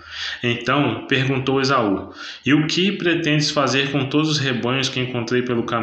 A: Então perguntou Esaú: "E o que pretendes fazer com todos os rebanhos que encontrei pelo caminho?"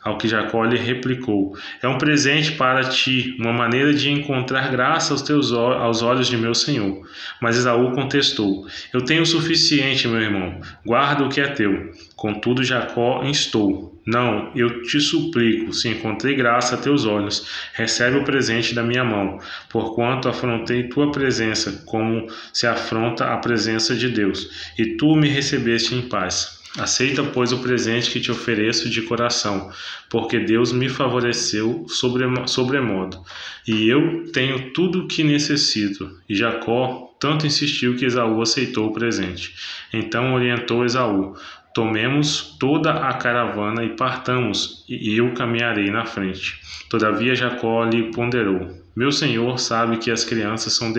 A: Ao que Jacó lhe replicou: "É um presente para ti, uma maneira de encontrar graça aos olhos de meu senhor." Mas Esaú contestou: "Eu tenho o suficiente, meu irmão, guarda o que é teu." Contudo Jacó instou: "Não, eu te suplico, se encontrei graça a teus olhos, recebe o presente da minha mão, porquanto afrontei tua presença, como se afronta a presença de Deus, e tu me recebeste em paz. Aceita, pois, o presente que te ofereço de coração, porque Deus me favoreceu sobremodo, e eu tenho tudo o que necessito." E Jacó tanto insistiu que Esaú aceitou o presente. Então orientou Esaú: "Tomemos toda a caravana e partamos, e eu caminharei na frente." Todavia Jacó lhe ponderou: "Meu senhor sabe que as crianças são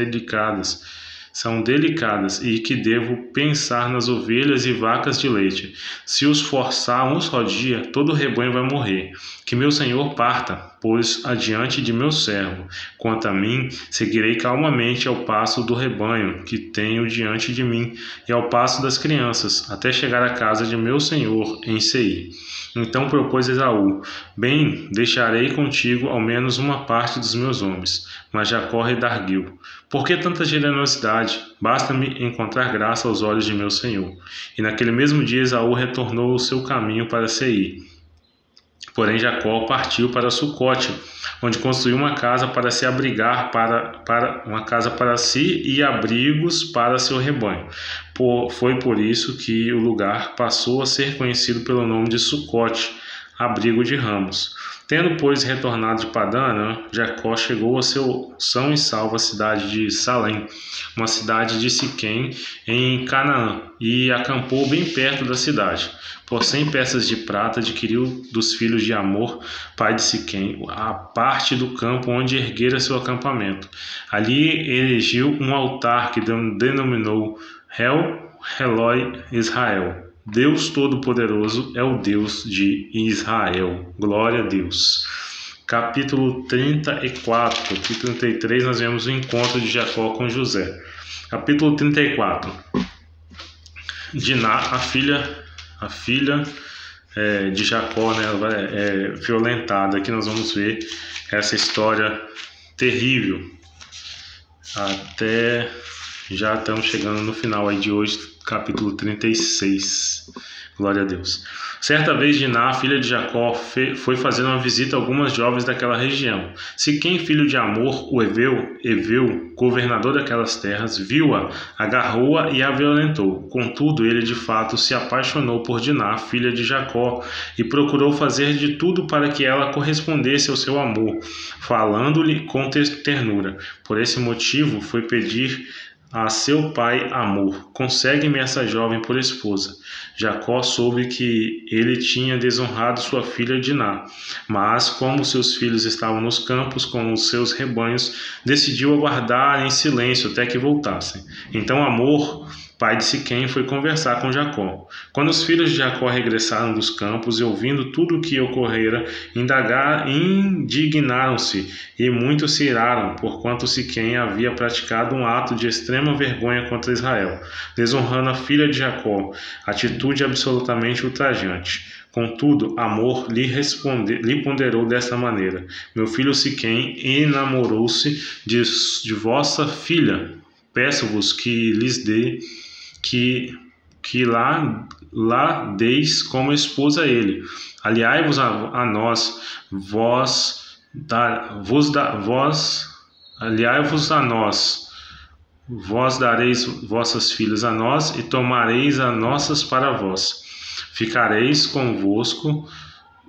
A: delicadas e que devo pensar nas ovelhas e vacas de leite. Se os forçar um só dia, todo o rebanho vai morrer. Que meu senhor parta, pois, adiante de meu servo. Quanto a mim, seguirei calmamente ao passo do rebanho que tenho diante de mim, e ao passo das crianças, até chegar à casa de meu senhor em Seir. Então propôs Esaú: Bem, deixarei contigo ao menos uma parte dos meus homens. Mas Jacó redarguiu: Por que tanta generosidade? Basta-me encontrar graça aos olhos de meu senhor. E naquele mesmo dia Esaú retornou o seu caminho para Seir. Porém Jacó partiu para Sucote, onde construiu uma casa para se abrigar, uma casa para si e abrigos para seu rebanho. Foi por isso que o lugar passou a ser conhecido pelo nome de Sucote, abrigo de ramos. Tendo, pois, retornado de Padã-Arã, Jacó chegou a seu são e salvo à cidade de Salém, uma cidade de Siquém, em Canaã, e acampou bem perto da cidade. Por 100 peças de prata adquiriu dos filhos de Amor, pai de Siquém, a parte do campo onde erguera seu acampamento. Ali erigiu um altar que denominou El-Eloi Israel. Deus Todo-Poderoso é o Deus de Israel. Glória a Deus. Capítulo 34 e 33 nós vemos o encontro de Jacó com José. Capítulo 34. Diná, a filha de Jacó, né, ela é violentada. Aqui nós vamos ver essa história terrível. Até já estamos chegando no final aí de hoje, capítulo 36. Glória a Deus. Certa vez Diná, filha de Jacó, foi fazer uma visita a algumas jovens daquela região. Siquém, filho de Amor, o Eveu, governador daquelas terras, viu-a, agarrou-a e a violentou. Contudo, ele de fato se apaixonou por Diná, filha de Jacó, e procurou fazer de tudo para que ela correspondesse ao seu amor, falando-lhe com ternura. Por esse motivo, foi pedir a seu pai Amor: Consegue-me essa jovem por esposa. Jacó soube que ele tinha desonrado sua filha Diná, mas como seus filhos estavam nos campos com os seus rebanhos, decidiu aguardar em silêncio até que voltassem. Então Amor, pai de Siquém, foi conversar com Jacó. Quando os filhos de Jacó regressaram dos campos e ouvindo tudo o que ocorrera, indignaram-se e muito se iraram, porquanto Siquém havia praticado um ato de extrema vergonha contra Israel, desonrando a filha de Jacó, atitude absolutamente ultrajante. Contudo, Amor lhe ponderou desta maneira: Meu filho Siquém enamorou-se de vossa filha. Peço-vos que lhes dê que lá deis como esposa a ele. Aliai-vos a nós, aliai-vos a nós, vós dareis vossas filhas a nós e tomareis as nossas para vós. Ficareis convosco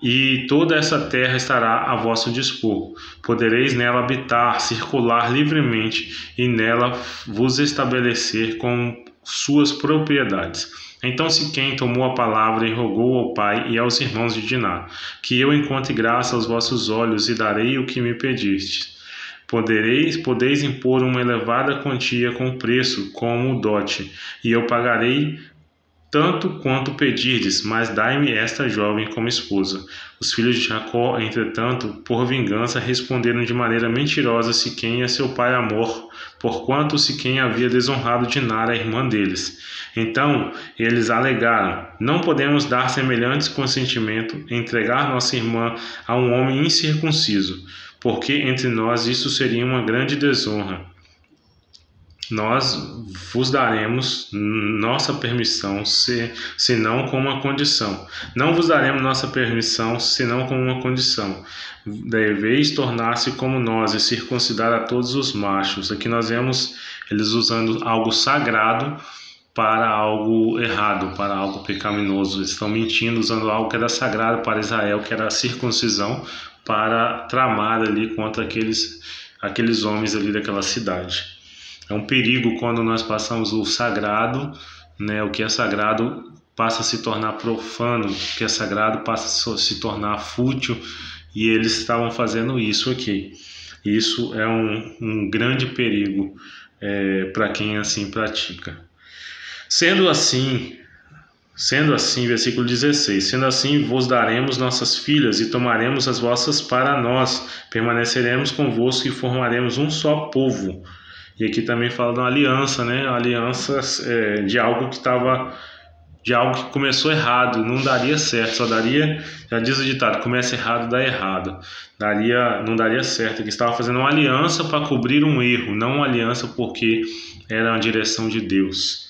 A: e toda essa terra estará a vosso dispor. Podereis nela habitar, circular livremente e nela vos estabelecer com suas propriedades. Então Siquém tomou a palavra e rogou ao pai e aos irmãos de Diná: Que eu encontre graça aos vossos olhos e darei o que me pedistes. Podeis impor uma elevada quantia com preço, como o dote, e eu pagarei tanto quanto pedirdes, mas dai-me esta jovem como esposa. Os filhos de Jacó, entretanto, por vingança, responderam de maneira mentirosa a Siquém e a seu pai Amor, porquanto Siquém havia desonrado Diná, a irmã deles. Então eles alegaram: Não podemos dar semelhante consentimento, entregar nossa irmã a um homem incircunciso, porque entre nós isso seria uma grande desonra. Nós vos daremos nossa permissão, senão com uma condição. Não vos daremos nossa permissão, senão com uma condição. Deveis tornar-se como nós e circuncidar a todos os machos. Aqui nós vemos eles usando algo sagrado para algo errado, para algo pecaminoso. Eles estão mentindo, usando algo que era sagrado para Israel, que era a circuncisão, para tramar ali contra aqueles homens ali daquela cidade. É um perigo quando nós passamos o sagrado, né? O que é sagrado passa a se tornar profano, o que é sagrado passa a se tornar fútil, e eles estavam fazendo isso aqui. Isso é um grande perigo para quem assim pratica. Sendo assim, Sendo assim, versículo 16, sendo assim vos daremos nossas filhas e tomaremos as vossas para nós, permaneceremos convosco e formaremos um só povo. E aqui também fala de uma aliança, né? Aliança de algo que começou errado, não daria certo, só daria, já diz o ditado, começa errado, dá errado. Não daria certo, que estava fazendo uma aliança para cobrir um erro, não uma aliança porque era uma direção de Deus.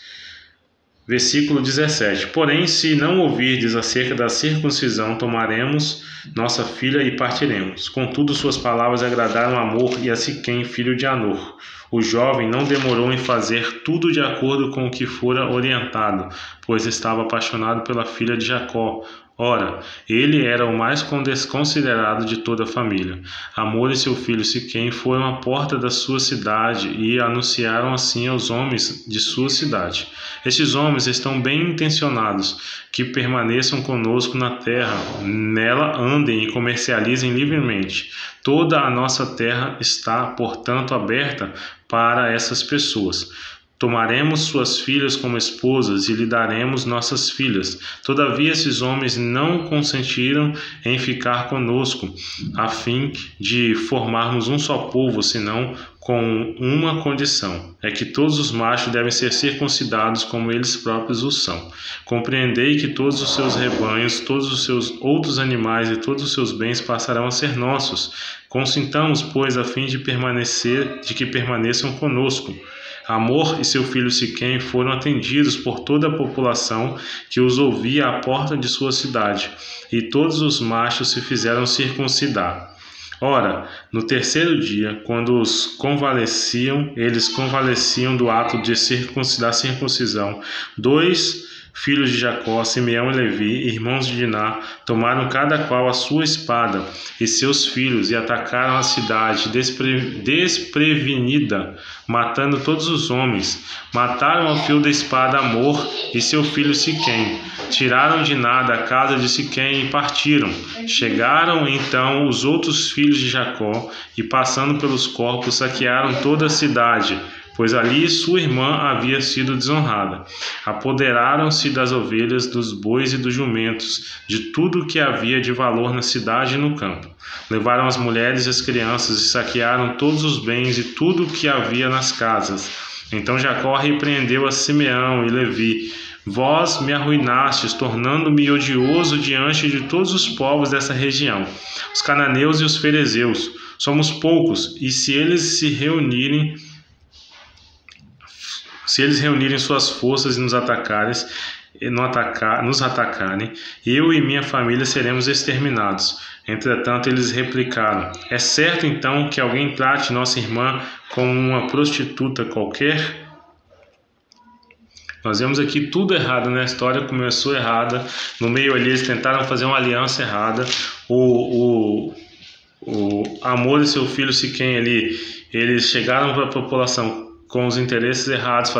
A: Versículo 17. Porém, se não ouvirdes acerca da circuncisão, tomaremos nossa filha e partiremos. Contudo, suas palavras agradaram a Hamor e a Siquém, filho de Anor. O jovem não demorou em fazer tudo de acordo com o que fora orientado, pois estava apaixonado pela filha de Jacó. Ora, ele era o mais considerado de toda a família. Hamor e seu filho Siquém foram à porta da sua cidade e anunciaram assim aos homens de sua cidade: estes homens estão bem intencionados, que permaneçam conosco na terra, nela andem e comercializem livremente. Toda a nossa terra está, portanto, aberta para essas pessoas. Tomaremos suas filhas como esposas e lhe daremos nossas filhas. Todavia esses homens não consentiram em ficar conosco, a fim de formarmos um só povo, senão com uma condição: é que todos os machos devem ser circuncidados como eles próprios o são. Compreendei que todos os seus rebanhos, todos os seus outros animais e todos os seus bens passarão a ser nossos. Consintamos, pois, a fim de que permaneçam conosco. Hamor e seu filho Siquém foram atendidos por toda a população que os ouvia à porta de sua cidade, e todos os machos se fizeram circuncidar. Ora, no terceiro dia, quando eles convalesciam do ato de circuncisão, 2 filhos de Jacó, Simeão e Levi, irmãos de Diná, tomaram cada qual a sua espada e seus filhos e atacaram a cidade desprevenida, matando todos os homens. Mataram ao fio da espada Hamor e seu filho Siquém. Tiraram Diná da casa de Siquém e partiram. Chegaram então os outros filhos de Jacó e, passando pelos corpos, saquearam toda a cidade, pois ali sua irmã havia sido desonrada. Apoderaram-se das ovelhas, dos bois e dos jumentos, de tudo que havia de valor na cidade e no campo. Levaram as mulheres e as crianças e saquearam todos os bens e tudo o que havia nas casas. Então Jacó repreendeu a Simeão e Levi: vós me arruinastes, tornando-me odioso diante de todos os povos dessa região, os cananeus e os ferezeus. Somos poucos, e se eles reunirem suas forças e nos atacarem, eu e minha família seremos exterminados. Entretanto, eles replicaram: é certo então que alguém trate nossa irmã como uma prostituta qualquer? Nós vemos aqui tudo errado, né? A história começou errada. No meio ali eles tentaram fazer uma aliança errada. O Hamor e seu filho Siquém ali, eles chegaram para a população com os interesses errados,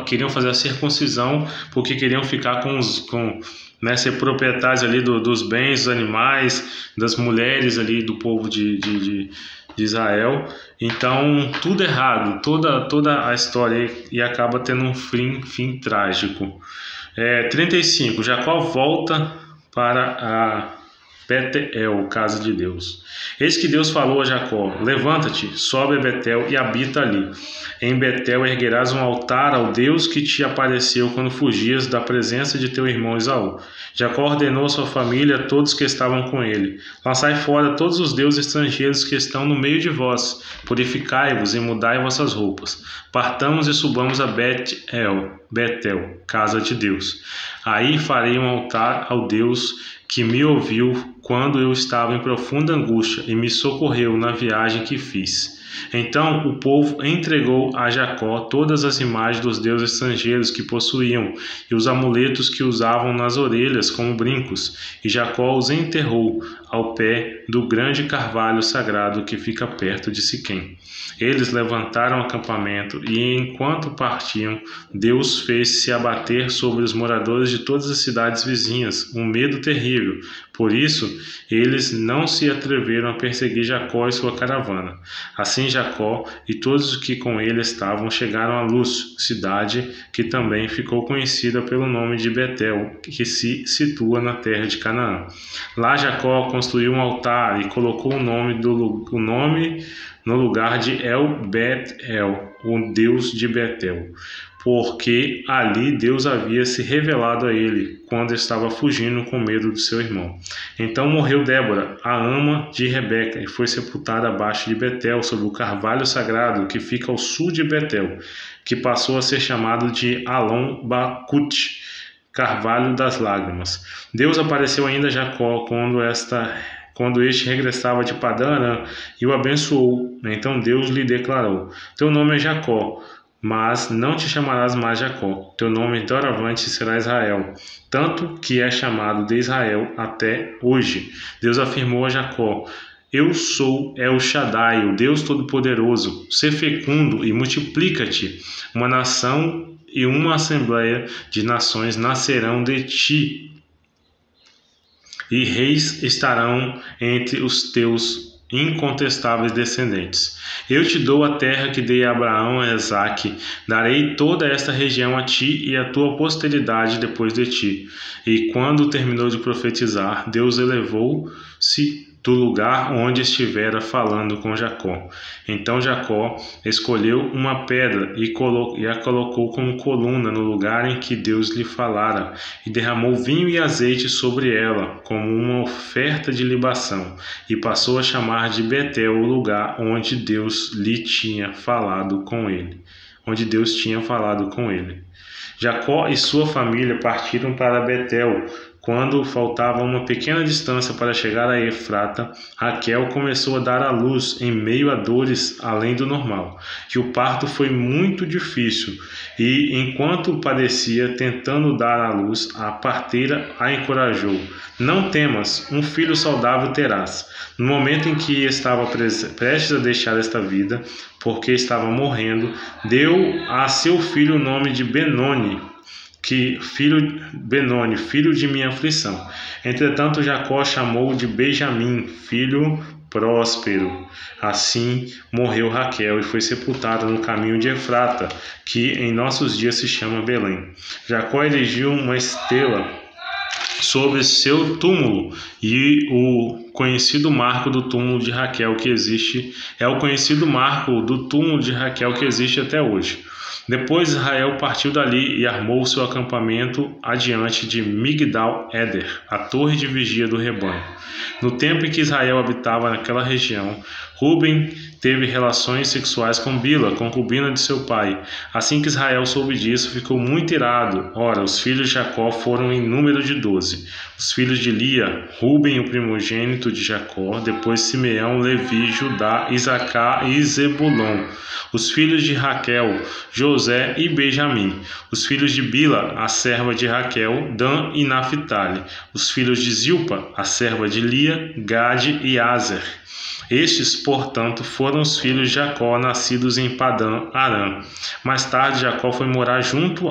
A: queriam fazer a circuncisão porque queriam ficar ser proprietários ali dos bens, dos animais, das mulheres ali do povo de Israel. Então tudo errado, toda a história, e acaba tendo um fim trágico. 35. Jacó volta para a Betel, casa de Deus. Eis que Deus falou a Jacó: levanta-te, sobe a Betel e habita ali. Em Betel erguerás um altar ao Deus que te apareceu quando fugias da presença de teu irmão Esaú. Jacó ordenou a sua família, a todos que estavam com ele: lançai fora todos os deuses estrangeiros que estão no meio de vós, purificai-vos e mudai vossas roupas. Partamos e subamos a Betel, casa de Deus. Aí farei um altar ao Deus que me ouviu quando eu estava em profunda angústia e me socorreu na viagem que fiz. Então o povo entregou a Jacó todas as imagens dos deuses estrangeiros que possuíam e os amuletos que usavam nas orelhas como brincos, e Jacó os enterrou ao pé do grande carvalho sagrado que fica perto de Siquém. Eles levantaram acampamento e, enquanto partiam, Deus fez-se abater sobre os moradores de todas as cidades vizinhas um medo terrível. Por isso, eles não se atreveram a perseguir Jacó e sua caravana. Assim Assim Jacó e todos os que com ele estavam chegaram a Luz, cidade que também ficou conhecida pelo nome de Betel, que se situa na terra de Canaã. Lá Jacó construiu um altar e colocou o nome no lugar de El-Bet-El, o Deus de Betel, porque ali Deus havia se revelado a ele quando estava fugindo com medo do seu irmão. Então morreu Débora, a ama de Rebeca, e foi sepultada abaixo de Betel, sob o carvalho sagrado que fica ao sul de Betel, que passou a ser chamado de Alon-Bacute, carvalho das lágrimas. Deus apareceu ainda a Jacó quando este regressava de Padã Arã e o abençoou. Então Deus lhe declarou: teu nome é Jacó, mas não te chamarás mais Jacó. Teu nome doravante será Israel, tanto que é chamado de Israel até hoje. Deus afirmou a Jacó: eu sou El Shaddai, o Deus Todo-Poderoso. Sê fecundo e multiplica-te. Uma nação e uma assembleia de nações nascerão de ti, e reis estarão entre os teus incontestáveis descendentes. Eu te dou a terra que dei a Abraão e a Isaque, darei toda esta região a ti e a tua posteridade depois de ti. E quando terminou de profetizar, Deus elevou-se do lugar onde estivera falando com Jacó. Então Jacó escolheu uma pedra e a colocou como coluna no lugar em que Deus lhe falara, e derramou vinho e azeite sobre ela, como uma oferta de libação, e passou a chamar de Betel o lugar onde Deus lhe tinha falado com ele. Jacó e sua família partiram para Betel. Quando faltava uma pequena distância para chegar a Efrata, Raquel começou a dar à luz em meio a dores além do normal, e o parto foi muito difícil, e enquanto padecia tentando dar à luz, a parteira a encorajou: não temas, um filho saudável terás. No momento em que estava prestes a deixar esta vida, porque estava morrendo, deu a seu filho o nome de Benoni, filho de minha aflição. Entretanto, Jacó chamou de Benjamim, filho próspero. Assim morreu Raquel e foi sepultada no caminho de Efrata, que em nossos dias se chama Belém. Jacó erigiu uma estela sobre seu túmulo, e o conhecido marco do túmulo de Raquel que existe até hoje. Depois Israel partiu dali e armou seu acampamento adiante de Migdal-Eder, a torre de vigia do rebanho. No tempo em que Israel habitava naquela região, Ruben teve relações sexuais com Bila, concubina de seu pai. Assim que Israel soube disso, ficou muito irado. Ora, os filhos de Jacó foram em número de 12. Os filhos de Lia, Ruben, o primogênito de Jacó, depois Simeão, Levi, Judá, Isacar e Zebulon. Os filhos de Raquel, José e Benjamim. Os filhos de Bila, a serva de Raquel, Dan e Naphtali. Os filhos de Zilpa, a serva de Lia, Gade e Aser. Estes, portanto, foram os filhos de Jacó, nascidos em Padã Arã. Mais tarde, Jacó foi morar junto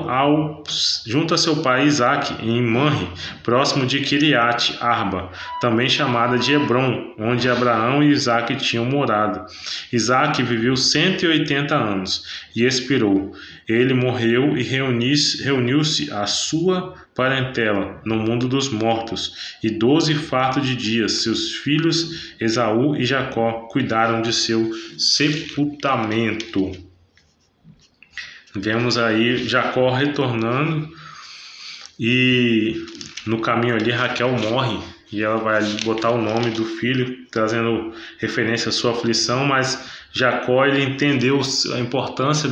A: a seu pai Isaque, em Manre, próximo de Kiriat Arba, também chamada de Hebron, onde Abraão e Isaque tinham morado. Isaque viveu 180 anos e expirou. Ele morreu e reuniu-se a sua parentela no mundo dos mortos, e 12 fartos de dias seus filhos Esaú e Jacó cuidaram de seu sepultamento. Vemos aí Jacó retornando, e no caminho ali Raquel morre, e ela vai botar o nome do filho, trazendo referência à sua aflição, mas Jacó ele entendeu a importância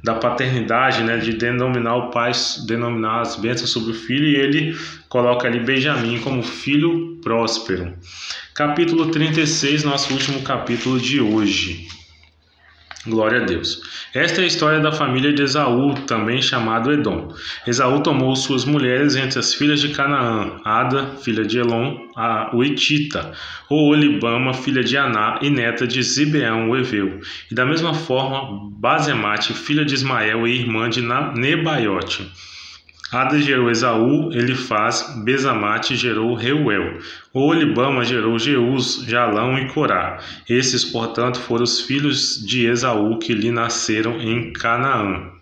A: da paternidade, né, de denominar o pai, denominar as bênçãos sobre o filho, e ele coloca ali Benjamim como filho próspero. Capítulo 36, nosso último capítulo de hoje. Glória a Deus. Esta é a história da família de Esaú, também chamado Edom. Esaú tomou suas mulheres entre as filhas de Canaã: Ada, filha de Elon, o Etita, Oholibama, filha de Aná e neta de Zibeão, o Eveu. E da mesma forma, Basemate, filha de Ismael e irmã de Nebaiote. Ada gerou Esaú, Elifaz, Bezamate gerou Reuel. Oholibama gerou Jeus, Jalão e Corá. Esses, portanto, foram os filhos de Esaú que lhe nasceram em Canaã.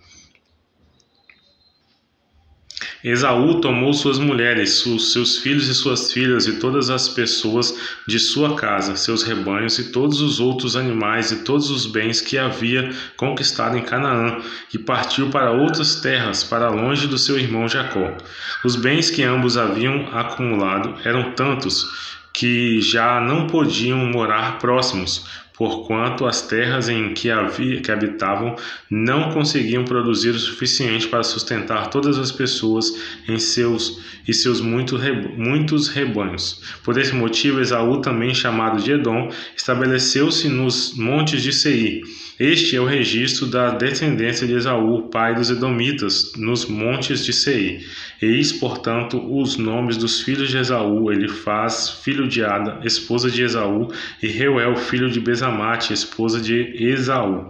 A: Esaú tomou suas mulheres, seus filhos e suas filhas e todas as pessoas de sua casa, seus rebanhos e todos os outros animais e todos os bens que havia conquistado em Canaã, e partiu para outras terras, para longe do seu irmão Jacó. Os bens que ambos haviam acumulado eram tantos que já não podiam morar próximos, porquanto as terras em que habitavam não conseguiam produzir o suficiente para sustentar todas as pessoas em seus muitos rebanhos. Por esse motivo, Esaú, também chamado de Edom, estabeleceu-se nos montes de Seir. Este é o registro da descendência de Esaú, pai dos edomitas, nos montes de Seir. Eis, portanto, os nomes dos filhos de Esaú: Elifaz, filho de Ada, esposa de Esaú, e Reuel, filho de Bezamate, esposa de Esaú.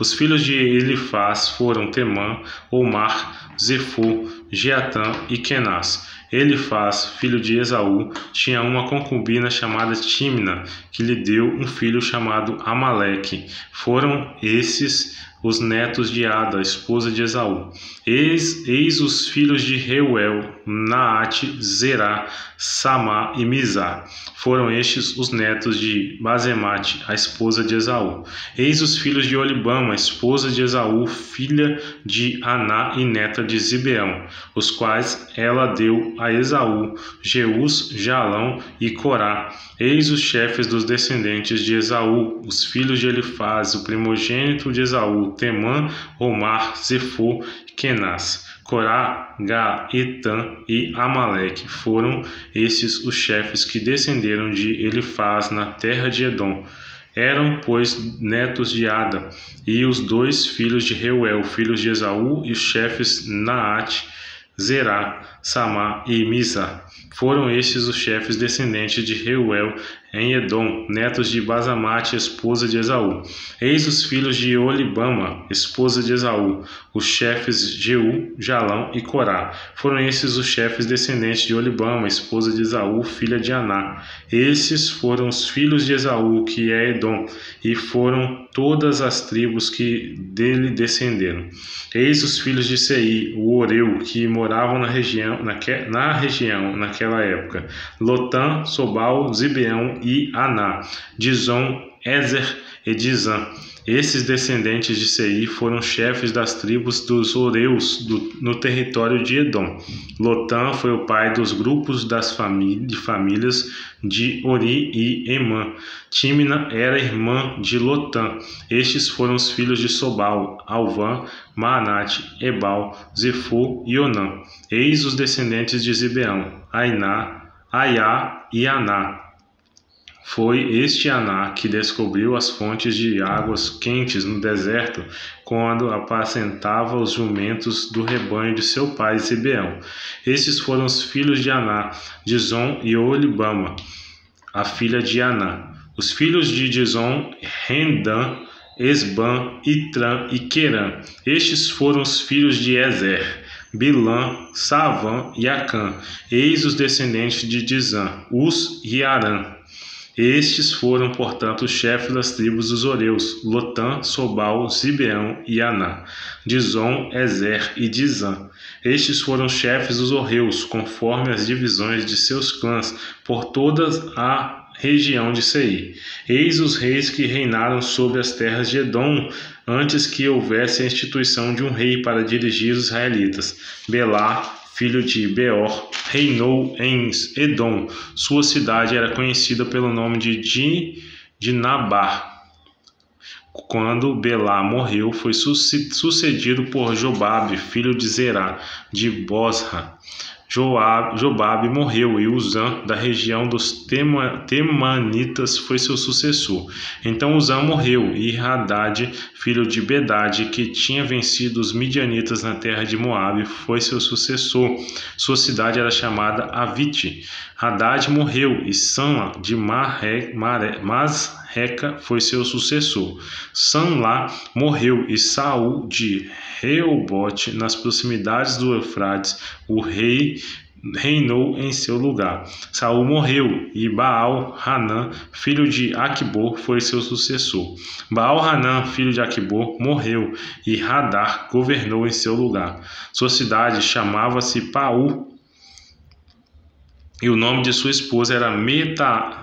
A: Os filhos de Elifaz foram Temã, Omar, Zefo, Geatã e Kenaz. Elifaz, filho de Esaú, tinha uma concubina chamada Tímna, que lhe deu um filho chamado Amaleque. Foram esses os netos de Ada, esposa de Esaú. Eis os filhos de Reuel: Naate, Zerá, Samá e Mizá. Foram estes os netos de Bazemate, a esposa de Esaú. Eis os filhos de Oholibama, esposa de Esaú, filha de Aná e neta de Zibeão, os quais ela deu a Esaú: Jeus, Jalão e Corá. Eis os chefes dos descendentes de Esaú, os filhos de Elifaz, o primogênito de Esaú: Temã, Omar, Zefo e Kenaz. Corá, Gá, Etã e Amaleque. Foram esses os chefes que descenderam de Elifaz na terra de Edom. Eram, pois, netos de Ada, e os dois filhos de Reuel, filhos de Esaú, e os chefes Naate, Zerá, Samá e Mizá. Foram estes os chefes descendentes de Reuel em Edom, netos de Bazamate, esposa de Esaú. Eis os filhos de Oholibama, esposa de Esaú, os chefes Jeú, Jalão e Corá. Foram esses os chefes descendentes de Oholibama, esposa de Esaú, filha de Aná. Esses foram os filhos de Esaú, que é Edom, e foram todas as tribos que dele descenderam. Eis os filhos de Seir, o Oreu, que moravam na região naquela época: Lotã, Sobal, Zibeão e Aná, Dizon, Ezer e Dizã. Esses descendentes de Seir foram chefes das tribos dos Oreus no território de Edom. Lotã foi o pai dos grupos de famílias de Ori e Emã. Tímna era irmã de Lotã. Estes foram os filhos de Sobal: Alvã, Maanate, Ebal, Zefo e Onã. Eis os descendentes de Zibeão: Ainá, Aiá e Aná. Foi este Aná que descobriu as fontes de águas quentes no deserto, quando apacentava os jumentos do rebanho de seu pai Zibeão. Estes foram os filhos de Aná: Dizon e Oholibama, a filha de Aná. Os filhos de Dizon: Rendã, Esbã, Itrã e Querã. Estes foram os filhos de Ezer: Bilã, Savã e Acã. Eis os descendentes de Dizã: Uz e Arã. Estes foram, portanto, os chefes das tribos dos Oreus: Lotã, Sobal, Zibeão e Aná, Dizon, Ezer e Dizã. Estes foram os chefes dos Oreus, conforme as divisões de seus clãs, por toda a região de Seir. Eis os reis que reinaram sobre as terras de Edom, antes que houvesse a instituição de um rei para dirigir os israelitas. Belá, filho de Beor, reinou em Edom. Sua cidade era conhecida pelo nome de Dinabar. Quando Belá morreu, foi sucedido por Jobabe, filho de Zerá, de Bosra. Jobabe morreu, e Uzã, da região dos Temanitas, foi seu sucessor. Então Uzã morreu, e Hadad, filho de Bedade, que tinha vencido os midianitas na terra de Moabe, foi seu sucessor. Sua cidade era chamada Avite. Hadad morreu, e Sama de Masreka Reca foi seu sucessor. Samlá morreu e Saul de Reobote, nas proximidades do Eufrates, o rei, reinou em seu lugar. Saul morreu e Baal-Hanã, filho de Aquibor, foi seu sucessor. Baal-Hanã, filho de Aquibor, morreu e Hadar governou em seu lugar. Sua cidade chamava-se Paú, e o nome de sua esposa era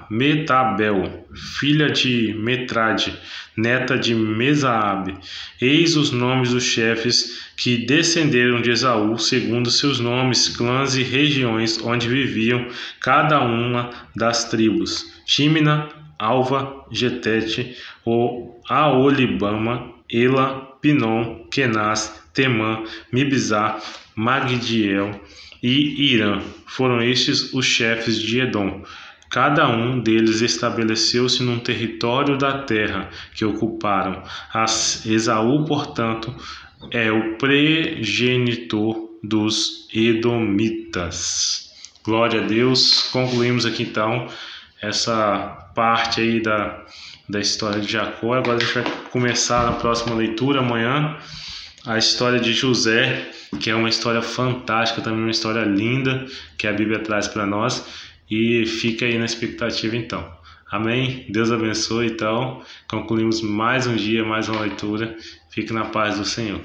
A: Metabel, filha de Metrade, neta de Mesaabe. Eis os nomes dos chefes que descenderam de Esaú, segundo seus nomes, clãs e regiões onde viviam cada uma das tribos: Tímina, Alva, Getete, Aolibama, Ela, Pinom, Kenaz, Temã, Mibzar, Magdiel e Irã. Foram estes os chefes de Edom. Cada um deles estabeleceu-se num território da terra que ocuparam. Esaú, portanto, é o progenitor dos Edomitas. Glória a Deus. Concluímos aqui então essa parte aí da história de Jacó. Agora a gente vai começar na próxima leitura amanhã a história de José, que é uma história fantástica, também uma história linda que a Bíblia traz para nós, e fica aí na expectativa então. Amém? Deus abençoe então. Concluímos mais um dia, mais uma leitura. Fique na paz do Senhor.